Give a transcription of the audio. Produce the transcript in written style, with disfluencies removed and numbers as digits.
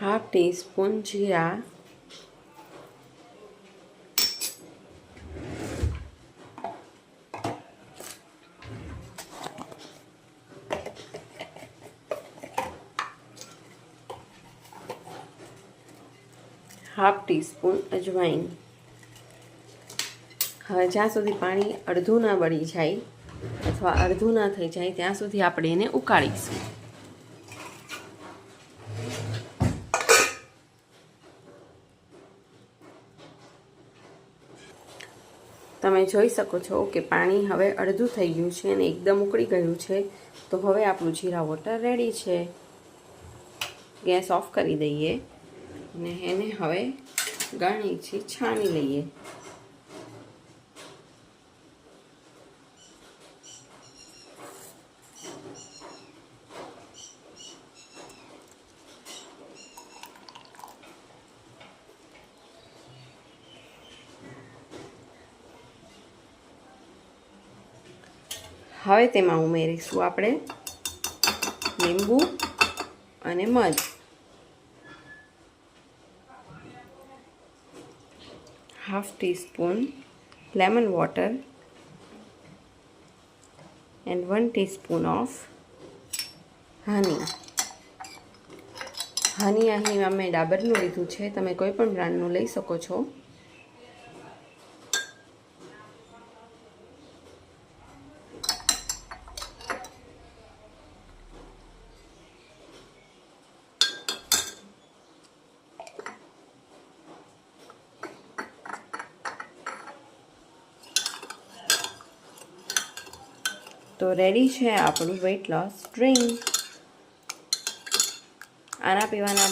Half tea spoon जीरा, half tea spoon अजवाइन। હવે જ્યાં સુધી પાણી અડધું ના બળી જાય અથવા અડધું ના થઈ જાય ત્યાં સુધી આપણે એને ઉકાળીશું। તમે જોઈ શકો છો કે પાણી હવે અડધું થઈ ગયું છે અને એકદમ ઉકળી ગયું છે। તો હવે આપણું જીરા વોટર રેડી છે। ગેસ ઓફ કરી દઈએ અને એને હવે ગાળણીથી છાણી લઈએ। હવે તેમાં ઉમેરીશું આપણે લીંબુ અને મધ। Half tea spoon lemon water and 1 teaspoon of honey. Honey અહીં અમે ડાબરનું લીધું છે, તમે કોઈ પણ બ્રાન્ડનું લઈ શકો છો। તો રેડી છે આપણું વેઇટ લોસ ડ્રિંક। આના પીવાના